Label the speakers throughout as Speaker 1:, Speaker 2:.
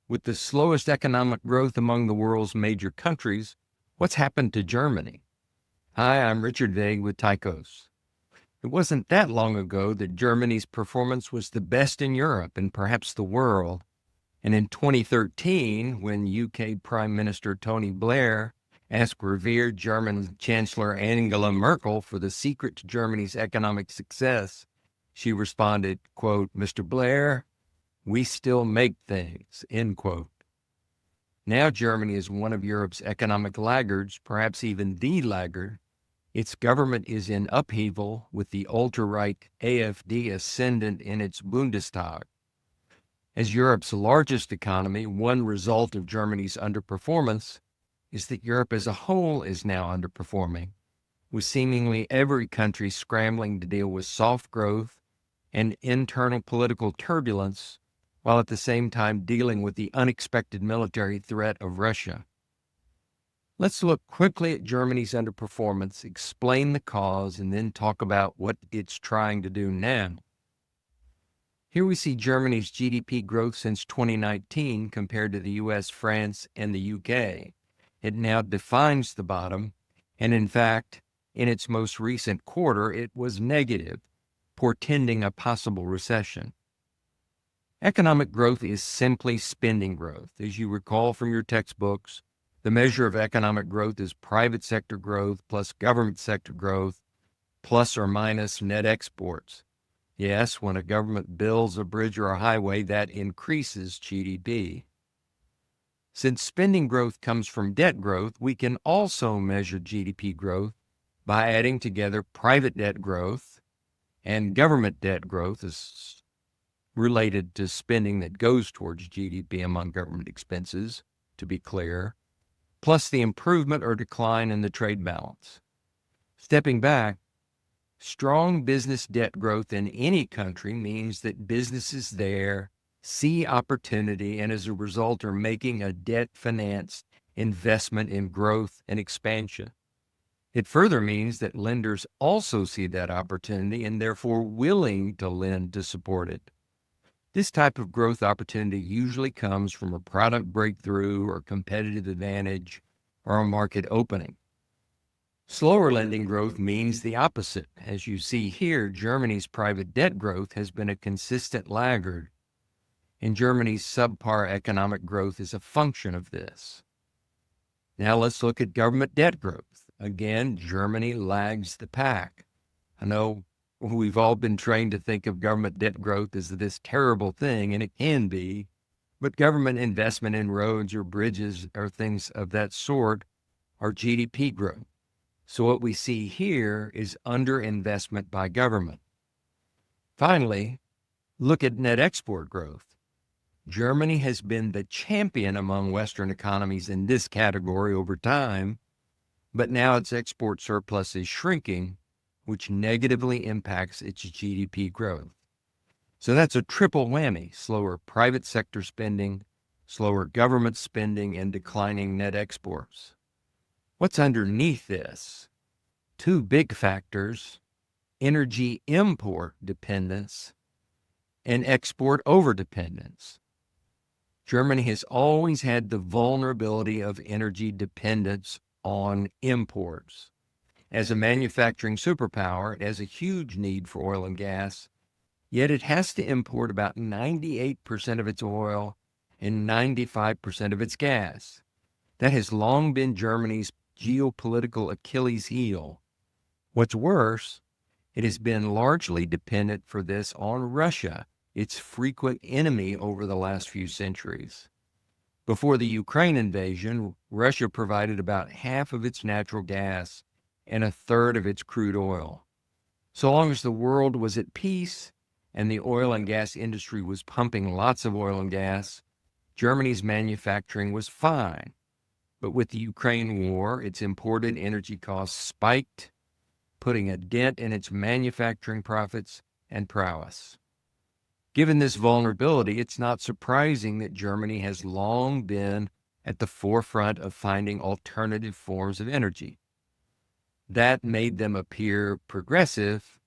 Speaker 1: With the slowest economic growth among the world's major countries, what's happened to Germany? Hi, I'm Richard Vague with Tychos. It wasn't that long ago that Germany's performance was the best in Europe and perhaps the world. And in 2013, when UK Prime Minister Tony Blair asked revered German Chancellor Angela Merkel for the secret to Germany's economic success, she responded, quote, "Mr. Blair, we still make things," end quote. Now Germany is one of Europe's economic laggards, perhaps even the laggard. Its government is in upheaval with the ultra-right AfD ascendant in its Bundestag. As Europe's largest economy, one result of Germany's underperformance is that Europe as a whole is now underperforming, with seemingly every country scrambling to deal with soft growth and internal political turbulence, while at the same time dealing with the unexpected military threat of Russia. Let's look quickly at Germany's underperformance, explain the cause, and then talk about what it's trying to do now. Here we see Germany's GDP growth since 2019 compared to the US, France, and the UK. It now defines the bottom, and in fact, in its most recent quarter, it was negative, portending a possible recession. Economic growth is simply spending growth. As you recall from your textbooks, the measure of economic growth is private sector growth plus government sector growth plus or minus net exports. Yes, when a government builds a bridge or a highway, that increases GDP. Since spending growth comes from debt growth, we can also measure GDP growth by adding together private debt growth and government debt growth as related to spending that goes towards GDP among government expenses, to be clear, plus the improvement or decline in the trade balance. Stepping back, strong business debt growth in any country means that businesses there see opportunity and as a result are making a debt-financed investment in growth and expansion. It further means that lenders also see that opportunity and therefore willing to lend to support it. This type of growth opportunity usually comes from a product breakthrough or competitive advantage or a market opening. Slower lending growth means the opposite. As you see here, Germany's private debt growth has been a consistent laggard, and Germany's subpar economic growth is a function of this. Now let's look at government debt growth. Again, Germany lags the pack. I know we've all been trained to think of government debt growth as this terrible thing, and it can be, but government investment in roads or bridges or things of that sort are GDP growth. So what we see here is underinvestment by government. Finally, look at net export growth. Germany has been the champion among Western economies in this category over time, but now its export surplus is shrinking, which negatively impacts its GDP growth. So that's a triple whammy: slower private sector spending, slower government spending, and declining net exports. What's underneath this? Two big factors: energy import dependence and export overdependence. Germany has always had the vulnerability of energy dependence on imports. As a manufacturing superpower, it has a huge need for oil and gas, yet it has to import about 98% of its oil and 95% of its gas. That has long been Germany's geopolitical Achilles heel. What's worse, it has been largely dependent for this on Russia, its frequent enemy over the last few centuries. Before the Ukraine invasion, Russia provided about half of its natural gas and a third of its crude oil. So long as the world was at peace and the oil and gas industry was pumping lots of oil and gas, Germany's manufacturing was fine. But with the Ukraine war, its imported energy costs spiked, putting a dent in its manufacturing profits and prowess. Given this vulnerability, it's not surprising that Germany has long been at the forefront of finding alternative forms of energy. That made them appear progressive,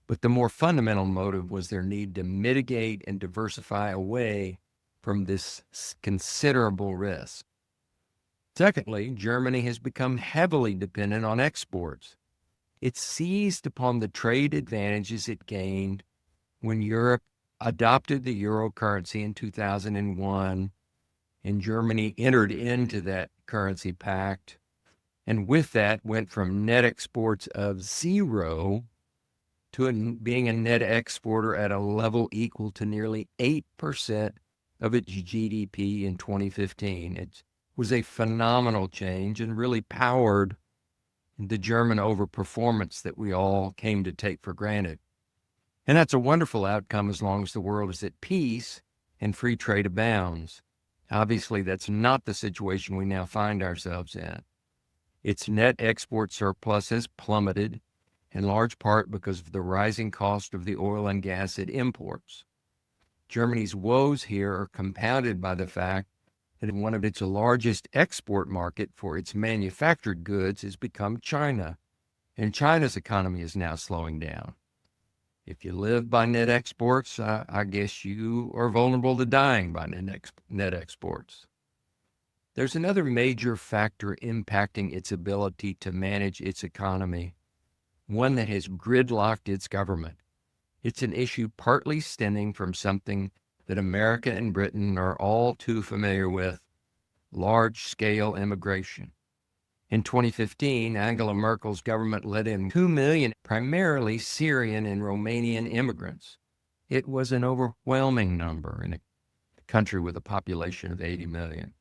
Speaker 1: But the more fundamental motive was their need to mitigate and diversify away from this considerable risk. Secondly, Germany has become heavily dependent on exports. It seized upon the trade advantages it gained when Europe adopted the euro currency in 2001, and Germany entered into that currency pact, and with that went from net exports of zero to being a net exporter at a level equal to nearly 8% of its GDP in 2015. It was a phenomenal change and really powered the German overperformance that we all came to take for granted. And that's a wonderful outcome as long as the world is at peace and free trade abounds. Obviously, that's not the situation we now find ourselves in. Its net export surplus has plummeted, in large part because of the rising cost of the oil and gas it imports. Germany's woes here are compounded by the fact that one of its largest export market for its manufactured goods has become China, and China's economy is now slowing down. If you live by net exports, I guess you are vulnerable to dying by net exports. There's another major factor impacting its ability to manage its economy, one that has gridlocked its government. It's an issue partly stemming from something that America and Britain are all too familiar with: large-scale immigration. In 2015, Angela Merkel's government let in 2 million, primarily Syrian and Romanian immigrants. It was an overwhelming number in a country with a population of 80 million.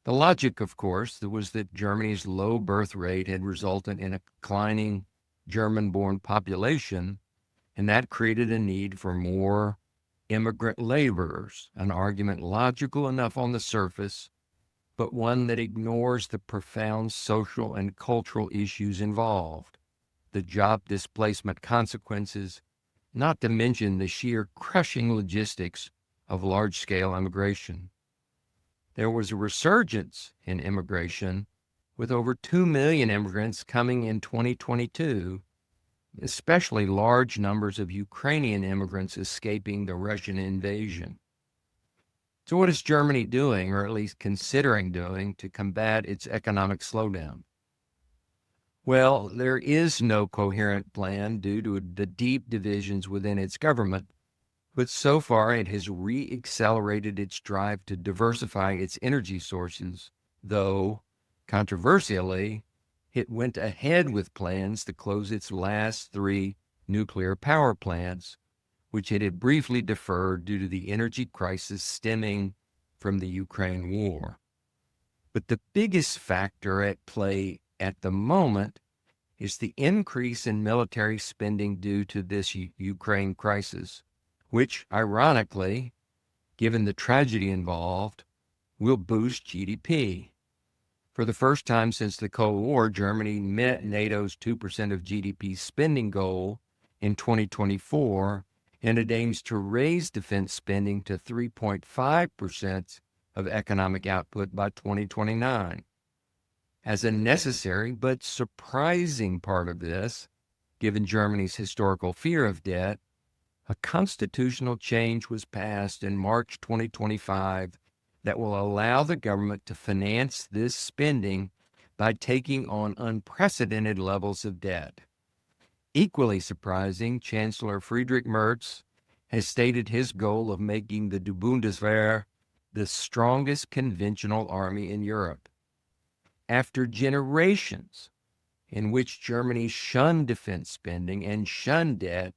Speaker 1: The logic, of course, was that Germany's low birth rate had resulted in a declining German-born population, and that created a need for more immigrant laborers, an argument logical enough on the surface, but one that ignores the profound social and cultural issues involved, the job displacement consequences, not to mention the sheer crushing logistics of large-scale immigration. There was a resurgence in immigration, with over 2 million immigrants coming in 2022, especially large numbers of Ukrainian immigrants escaping the Russian invasion. So what is Germany doing, or at least considering doing, to combat its economic slowdown? Well, there is no coherent plan due to the deep divisions within its government, but so far it has re-accelerated its drive to diversify its energy sources, though, controversially, it went ahead with plans to close its last 3 nuclear power plants, which it had briefly deferred due to the energy crisis stemming from the Ukraine war. But the biggest factor at play at the moment is the increase in military spending due to this Ukraine crisis, which, ironically, given the tragedy involved, will boost GDP. For the first time since the Cold War, Germany met NATO's 2% of GDP spending goal in 2024, and it aims to raise defense spending to 3.5% of economic output by 2029. As a necessary but surprising part of this, given Germany's historical fear of debt, a constitutional change was passed in March 2025 that will allow the government to finance this spending by taking on unprecedented levels of debt. Equally surprising, Chancellor Friedrich Merz has stated his goal of making the Bundeswehr the strongest conventional army in Europe. After generations in which Germany shunned defense spending and shunned debt,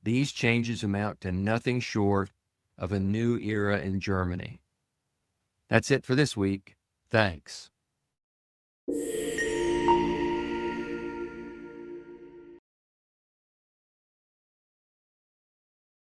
Speaker 1: these changes amount to nothing short of a new era in Germany. That's it for this week. Thanks.